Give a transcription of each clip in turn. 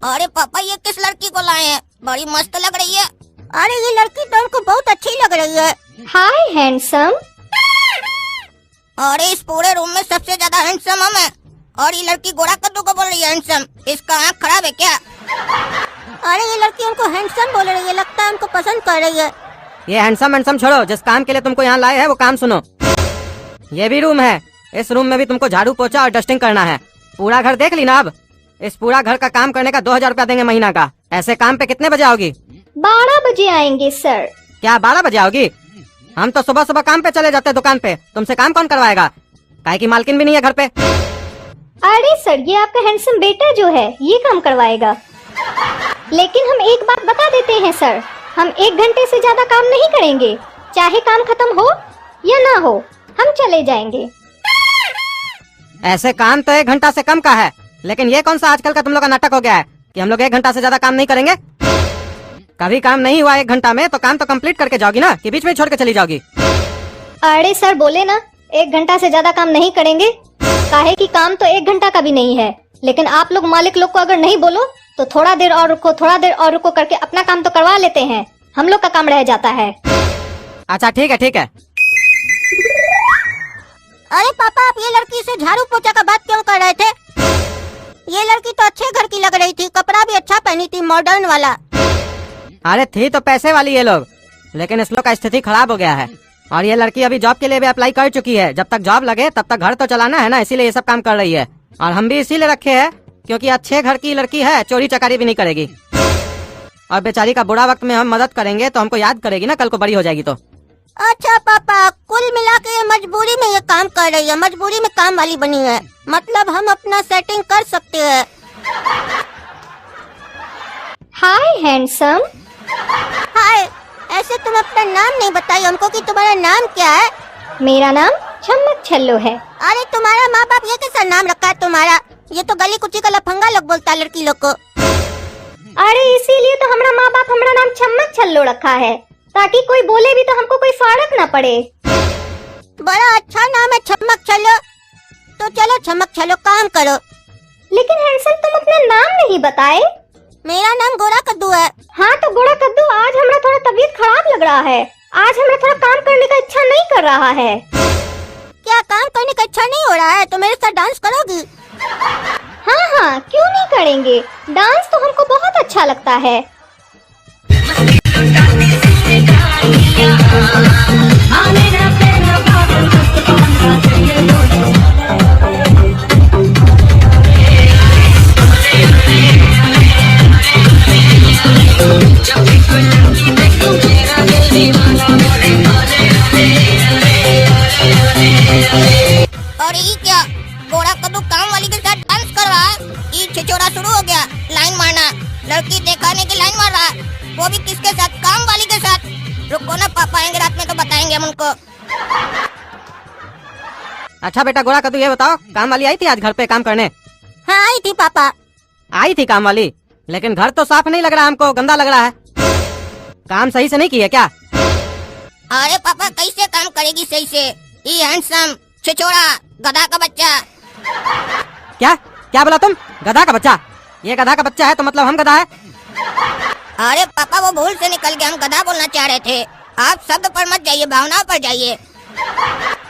अरे पापा ये किस लड़की को लाए हैं? बड़ी मस्त लग रही है। अरे ये लड़की तो हमको बहुत अच्छी लग रही है। हाय हैंडसम। अरे इस पूरे रूम में सबसे ज्यादा हैंडसम हम हैं। और ये लड़की गोरा कद्दू को बोल रही है हैंडसम। इसका आँख खराब है क्या? अरे ये लड़की हमको हैंडसम बोल रही है, लगता है हमको पसंद कर रही है। ये हैंडसम छोड़ो, जिस काम के लिए तुमको यहाँ लाए हैं वो काम सुनो। ये भी रूम है, इस रूम में भी तुमको झाड़ू पोछा और डस्टिंग करना है। पूरा घर देख ली ना? अब इस पूरा घर का काम करने का 2000 रुपया देंगे महीना का। ऐसे काम पे कितने बजे आओगी? 12 बजे आएंगे सर। क्या 12 बजे आओगी? हम तो सुबह सुबह काम पे चले जाते हैं दुकान पे, तुमसे काम कौन करवाएगा? काहे की मालकिन भी नहीं है घर पे। अरे सर, ये आपका हैंडसम बेटा जो है ये काम करवाएगा। लेकिन हम एक बात बता देते हैं सर, हम 1 घंटे से ज्यादा काम नहीं करेंगे। चाहे काम खत्म हो या ना हो, हम चले जाएंगे। ऐसे काम तो 1 घंटा से कम का है, लेकिन ये कौन सा आजकल का तुम लोग का नाटक हो गया है कि हम लोग 1 घंटा से ज्यादा काम नहीं करेंगे? कभी काम नहीं हुआ 1 घंटा में तो काम तो कंप्लीट करके जाओगी ना, कि बीच में छोड़ के चली जाओगी? अरे सर बोले ना 1 घंटा से ज्यादा काम नहीं करेंगे। काहे कि काम तो 1 घंटा का भी नहीं है, लेकिन आप लोग मालिक लोग को अगर नहीं बोलो तो थोड़ा देर और रुको, थोड़ा देर और रुको करके अपना काम तो करवा लेते हैं। हम लोग का काम रह जाता है। अच्छा ठीक है ठीक है। अरे पापा, आप ये लड़की से झाड़ू पोछा का बात क्यों कर रहे थे? ये लड़की तो अच्छे घर की लग रही थी, कपड़ा भी अच्छा पहनी थी, मॉडर्न वाला। अरे थी तो पैसे वाली ये लोग, लेकिन इस लोग का स्थिति खराब हो गया है। और ये लड़की अभी जॉब के लिए भी अप्लाई कर चुकी है। जब तक जॉब लगे तब तक घर तो चलाना है ना, इसीलिए ये सब काम कर रही है। और हम भी इसीलिए रखे हैं क्योंकि अच्छे घर की लड़की है, चोरी चकारी भी नहीं करेगी। और बेचारी का बुरा वक्त में हम मदद करेंगे तो हमको याद करेगी ना, कल को बड़ी हो जाएगी तो। अच्छा पापा, कुल मिला के ये मजबूरी में ये काम कर रही है, मजबूरी में काम वाली बनी है। मतलब हम अपना सेटिंग कर सकते हैं। हाय हैंडसम। हाय, ऐसे तुम अपना नाम नहीं बताई हमको कि तुम्हारा नाम क्या है? मेरा नाम चम्मक छल्लो है। अरे तुम्हारा माँ बाप ये कैसा नाम रखा है तुम्हारा? ये तो गली कुची का लफंगा लोग बोलता है लड़की लोग को। अरे इसीलिए तो हमारा माँ बाप हमारा नाम चम्मक छल्लो रखा है, ताकि कोई बोले भी तो हमको कोई फर्क ना पड़े। बड़ा अच्छा नाम है चम्मक छल्लो। तो चलो चम्मक छल्लो, काम करो। लेकिन हैंडसम तुम अपना नाम नहीं बताए। मेरा नाम गोरा कद्दू है। हाँ तो गोरा कद्दू, आज हमारा थोड़ा तबीयत खराब लग रहा है। आज हमें थोड़ा काम करने का इच्छा नहीं कर रहा है। क्या काम करने का इच्छा नहीं हो रहा है? तो मेरे साथ डांस करोगी? हाँ हाँ, क्यों नहीं करेंगे। डांस तो हमको बहुत अच्छा लगता है। और ये क्या, गोरा कद्दू काम वाली के साथ डांस कर रहा है? ये छिछोरा शुरू हो गया लाइन मारना। लड़की दिखाने की लाइन मार रहा है, वो भी किसके साथ? काम वाली के साथ। रुको ना, पापा आएंगे रात में तो बताएंगे हम उनको। अच्छा बेटा गोरा कद्दू, ये बताओ काम वाली आई थी आज घर पे काम करने? हाँ आई थी पापा। आई थी काम वाली, लेकिन घर तो साफ नहीं लग रहा, हमको गंदा लग रहा है। काम सही से नहीं किया क्या? अरे पापा, कैसे काम करेगी सही से? ये हैंडसम छिछोरा गधा का बच्चा। क्या क्या बोला तुम? गधा का बच्चा? ये गधा का बच्चा है तो मतलब हम गधा है? अरे पापा, वो भूल से निकल गया, हम गधा बोलना चाह रहे थे। आप शब्द पर मत जाइए, भावनाओं पर जाइए।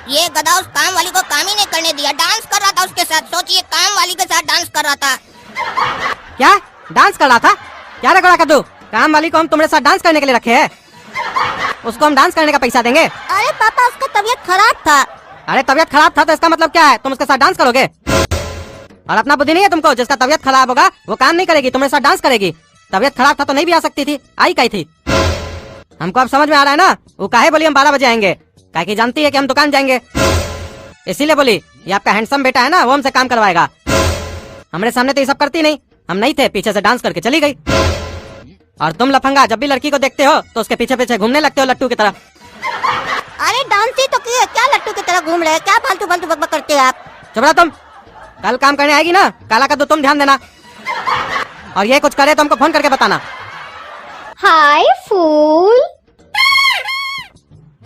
ये गधा उस काम वाली को काम ही नहीं करने दिया, डांस कर रहा था उसके साथ। सोचिए, काम वाली के साथ डांस कर रहा था। क्या डांस कर रहा था? क्या रे गोरा कद्दू, काम वाली को हम तुम्हारे साथ डांस करने के लिए रखे हैं? उसको हम डांस करने का पैसा देंगे? अरे पापा, उसका तबीयत खराब था। अरे तबीयत खराब था तो इसका मतलब क्या है? तुम उसके साथ डांस करोगे? और अपना बुद्धि नहीं है तुमको? जिसका तबीयत खराब होगा वो काम नहीं करेगी, तुम्हारे साथ डांस करेगी। तबीयत खराब था तो नहीं भी आ सकती थी, आई कही थी। हमको अब समझ में आ रहा है ना, वो काहे बोली हम 12 बजे आएंगे। काहे की जानती है कि हम दुकान जाएंगे, इसीलिए बोली ये आपका हैंडसम बेटा है ना, वो हमसे काम करवाएगा। हमारे सामने तो ये सब करती नहीं, हम नहीं थे, पीछे से डांस करके चली गई। और तुम लफंगा, जब भी लड़की को देखते हो तो उसके पीछे पीछे घूमने लगते हो लट्टू की तरह। अरे डांस ही तो की है, क्या लट्टू की तरह घूम रहे हैं? क्या फालतू फालतू बकबक करते हो आप? चुप रहो तुम। कल काम करने आएगी ना काला कद्दू, तुम ध्यान देना। और ये कुछ करे तो हमको फोन करके बताना। हाय फूल।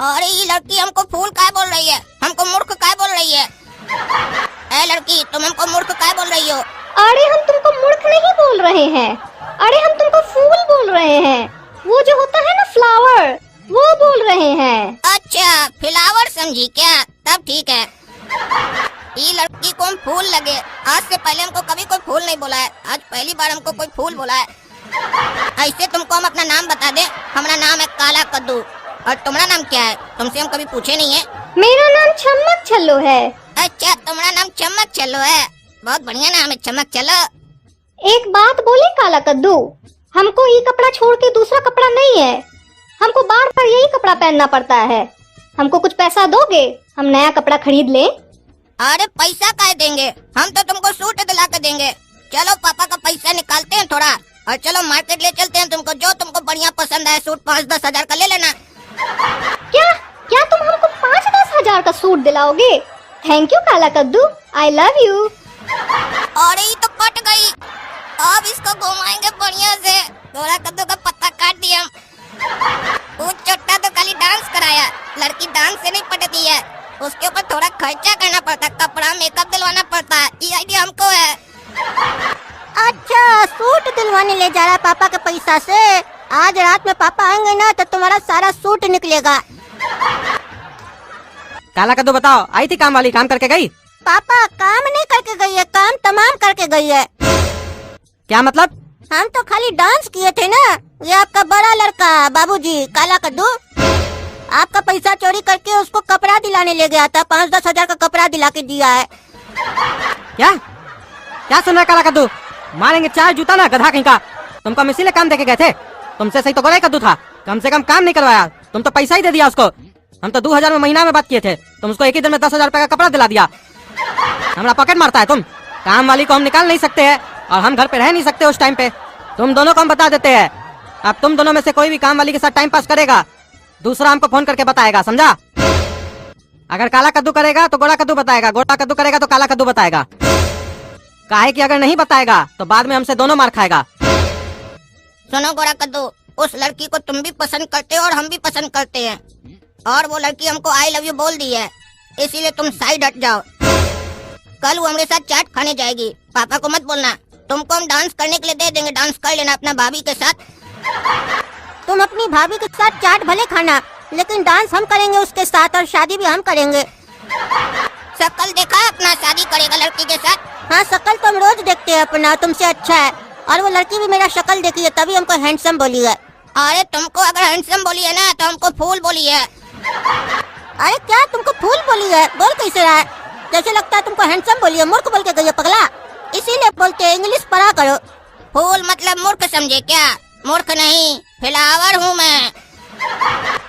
अरे ये लड़की हमको फूल काय बोल रही है? हमको मूर्ख काय बोल रही है? ए लड़की, तुम हमको मूर्ख काय बोल रही हो? अरे हम तुमको मूर्ख नहीं बोल रहे रहे हैं? अरे हम तुमको फूल बोल रहे हैं, वो जो होता है ना फ्लावर, वो बोल रहे हैं। अच्छा फ्लावर समझी क्या? तब ठीक है। ये लड़की को हम फूल लगे, आज से पहले हमको कभी कोई फूल नहीं बोला है, आज पहली बार हमको कोई फूल बोला है। ऐसे तुमको हम अपना नाम बता दे, हमारा नाम है काला कद्दू, और तुम्हारा नाम क्या है? तुमसे हम कभी पूछे नहीं है। मेरा नाम चम्मक छल्लो है। अच्छा तुम्हारा नाम चमक चलो है, बहुत बढ़िया नाम है चमक चलो। एक बात बोले काला कद्दू, हमको ये कपड़ा छोड़ के दूसरा कपड़ा नहीं है, हमको बार बार यही कपड़ा पहनना पड़ता है। हमको कुछ पैसा दोगे, हम नया कपड़ा खरीद लें। अरे पैसा काहे देंगे, हम तो तुमको सूट दिला के देंगे। चलो पापा का पैसा निकालते हैं थोड़ा, और चलो मार्केट ले चलते हैं तुमको, जो तुमको बढ़िया पसंद है सूट 5-10 हजार का ले लेना। क्या क्या तुम हमको 5-10 हजार का सूट दिलाओगे? थैंक यू काला कद्दू, आई लव यू। और ये तो पट गई, अब इसको घुमाएंगे बढ़िया से। गोरा कद्दू का पत्ता काट दिया हम। वो चोटा तो खाली डांस कराया, लड़की डांस से नहीं पटती है, उसके ऊपर थोड़ा खर्चा करना पड़ता है, कपड़ा मेकअप दिलवाना पड़ता है। ये आइडिया हमको है। अच्छा सूट दिलवाने ले जा रहा है पापा के पैसा से? आज रात में पापा आएंगे ना तो तुम्हारा सारा सूट निकलेगा। काला कद्दू बताओ, आई थी काम वाली, काम करके गई? पापा काम नहीं करके गई है, काम तमाम करके गई है। क्या मतलब? हम तो खाली डांस किए थे ना। ये आपका बड़ा लड़का बाबूजी काला कद्दू आपका पैसा चोरी करके उसको कपड़ा दिलाने ले गया था, 5-10 हजार का कपड़ा दिला के दिया है। क्या क्या सुन रहा है काला कद्दू? मारेंगे 4 जूता ना गधा कहीं का। तुमको हम इसीलिए काम देके गए थे, तुमसे सही तो गोरा कद्दू था, कम से कम काम नहीं करवाया, तुम तो पैसा ही दे दिया उसको। हम तो 2000 में महीना में बात किए थे, तुम उसको एक ही दिन में 10,000 रुपए का कपड़ा दिला दिया। हमारा पॉकेट मारता है तुम। काम वाली को हम निकाल नहीं सकते हैं, और हम घर पे रह नहीं सकते उस टाइम पे। तुम दोनों को हम बता देते हैं, अब तुम दोनों में से कोई भी काम वाली के साथ टाइम पास करेगा, दूसरा हमको फोन करके बताएगा, समझा? अगर काला कद्दू करेगा तो गोरा कद्दू बताएगा, गोरा कद्दू करेगा तो काला कद्दू बताएगा। काहे कि अगर नहीं बताएगा तो बाद में हमसे दोनों मार खाएगा। सुनो गोरा कद्दू, उस लड़की को तुम भी पसंद करते हो और हम भी पसंद करते हैं, और वो लड़की हमको आई लव यू बोल दी है, इसीलिए तुम साइड हट जाओ। कल वो हमारे साथ चाट खाने जाएगी, पापा को मत बोलना। तुमको हम डांस करने के लिए दे देंगे, डांस कर लेना अपना भाभी के साथ। तुम अपनी भाभी के साथ चाट भले खाना, लेकिन डांस हम करेंगे उसके साथ, और शादी भी हम करेंगे। शकल देखा अपना, शादी करेगा लड़की के साथ? हाँ शकल तो हम रोज देखते हैं अपना, तुमसे अच्छा है। और वो लड़की भी मेरा शकल देखी है, तभी हमको हैंडसम बोली है। अरे तुमको अगर हैंडसम बोली है ना तो हमको फूल बोली है। अरे क्या तुमको फूल बोली है? बोल कैसे रहा है, जैसे लगता है तुमको हैंडसम बोली है। मूर्ख बोल के गई है पगला, इसीलिए बोलते हैं इंग्लिश पढ़ा करो। फूल मतलब मूर्ख समझे क्या? मूर्ख नहीं, फ्लावर हूँ मैं।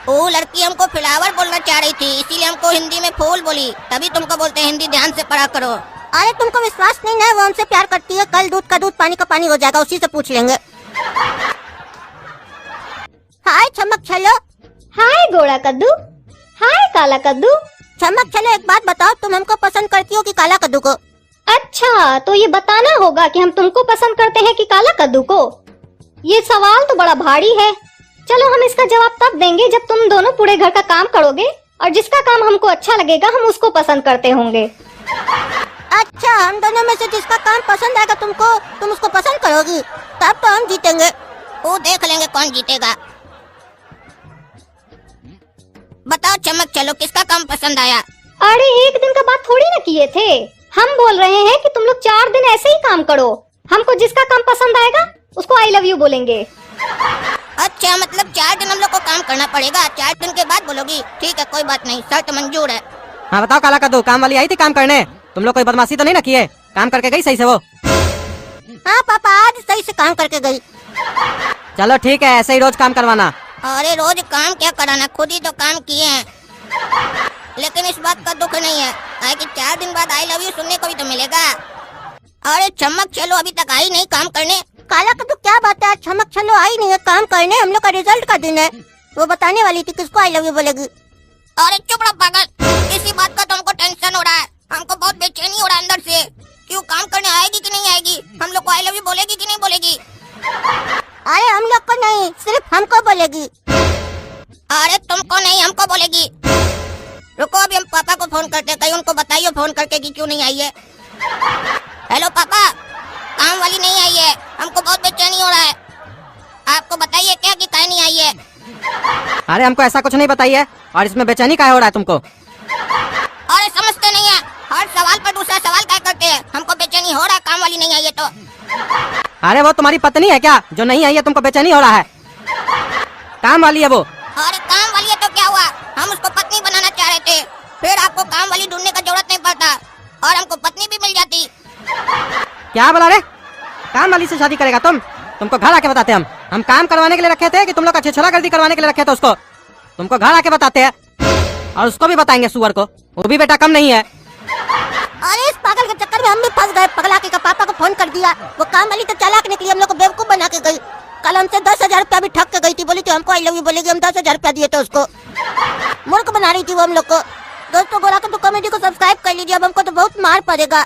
वो लड़की हमको फ्लावर बोलना चाह रही थी, इसीलिए हमको हिंदी में फूल बोली, तभी तुमको बोलते हैं हिंदी ध्यान से पढ़ा करो। अरे तुमको विश्वास नहीं ना, वो हमसे प्यार करती है, कल दूध का दूध पानी का पानी हो जाएगा, उसी से पूछ लेंगे। हाय चमक छलो। हाय गोरा कद्दू, हाय काला कद्दू। चमक छलो एक बात बताओ, तुम हमको पसंद करती हो कि काला कद्दू को? अच्छा तो ये बताना होगा कि हम तुमको पसंद करते हैं कि काला कद्दू को? ये सवाल तो बड़ा भारी है। चलो हम इसका जवाब तब देंगे जब तुम दोनों पूरे घर का काम करोगे, और जिसका काम हमको अच्छा लगेगा हम उसको पसंद करते होंगे। अच्छा हम दोनों में से जिसका काम पसंद आएगा तुमको, तुम उसको पसंद करोगी, तब तो हम जीतेंगे। वो देख लेंगे कौन जीतेगा। बताओ चमक चलो, किसका काम पसंद आया? अरे एक दिन का बात थोड़ी ना किए थे, हम बोल रहे हैं कि तुम लोग 4 दिन ऐसे ही काम करो, हमको जिसका काम पसंद आएगा उसको आई लव यू बोलेंगे। अच्छा मतलब 4 दिन हम लोग को काम करना पड़ेगा, 4 दिन के बाद बोलोगी? ठीक है कोई बात नहीं, शर्त मंजूर है। हाँ बताओ काला कद्दू, काम वाली आई थी काम करने, तुम लोग कोई बदमाशी तो नहीं ना किए? काम करके गई सही से वो? हाँ पापा आज सही से काम करके गई। चलो ठीक है, ऐसे ही रोज काम करवाना। अरे रोज काम क्या कराना, खुद ही तो काम किए हैं। लेकिन इस बात का दुख नहीं है, काहे कि 4 दिन बाद आई लव यू सुनने को भी तो मिलेगा। अरे चमक चलो अभी तक आई नहीं काम करने। काला कद्दू क्या बात है, चमक चलो आई नहीं है काम करने, हम लोग का रिजल्ट का दिन है, वो बताने वाली थी किसको आई लव यू बोलेगी। अरे चुप रहो पागल, इसी बात का तो हमको टेंशन हो रहा है, हमको बहुत बेचैनी हो रहा है अंदर से, क्यों काम करने आएगी कि नहीं आएगी, हम लोग को आई लव यू बोलेगी कि नहीं बोलेगी? अरे हम लोग को नहीं, सिर्फ हमको बोलेगी। अरे तुमको नहीं हमको बोलेगी। रुको अभी हम पापा को फोन करते हैं, कहीं उनको बताइए फोन करके कि क्यों नहीं आई है। हेलो पापा, काम वाली नहीं आई है, हमको बहुत अरे हमको ऐसा कुछ नहीं बताइए, और इसमें बेचैनी क्या हो रहा है तुमको? अरे समझते नहीं है, हर सवाल पर दूसरा सवाल क्या करते हैं। हमको बेचैनी हो रहा है, काम वाली नहीं आई है तो। अरे वो तुम्हारी पत्नी है क्या जो नहीं आई है, तुमको बेचैनी हो रहा है? काम वाली है वो। अरे काम वाली है तो क्या हुआ, हम उसको पत्नी बनाना चाह रहे थे, फिर आपको काम वाली ढूंढने का जरूरत नहीं पड़ता और हमको पत्नी भी मिल जाती। क्या बोला रे? काम वाली से शादी करेगा तुम? तुमको घर आके बताते हम काम करवाने के लिए रखे थे कि तुम लोग का छिछोरा गर्दी करवाने के लिए रखे थे उसको? तुमको घर आके बताते हैं, और उसको भी बताएंगे सुअर को, वो भी बेटा कम नहीं है। अरे इस पागल के चक्कर में हम भी फंस गए। पगला के पापा को फोन कर दिया, वो काम वाली तो चालाक निकली, हम लोग को बेवकूफ बना के गई। कल हमसे 10,000 रुपया भी ठग के गई थी, बोली थी हमको आई लव यू बोलेगी, हम 10,000 रुपया दिए थे उसको। मूर्ख बना रही थी वो हम लोग को। दोस्तों गोरा का तो कॉमेडी को सब्सक्राइब कर लीजिए, अब हमको तो बहुत मार पड़ेगा।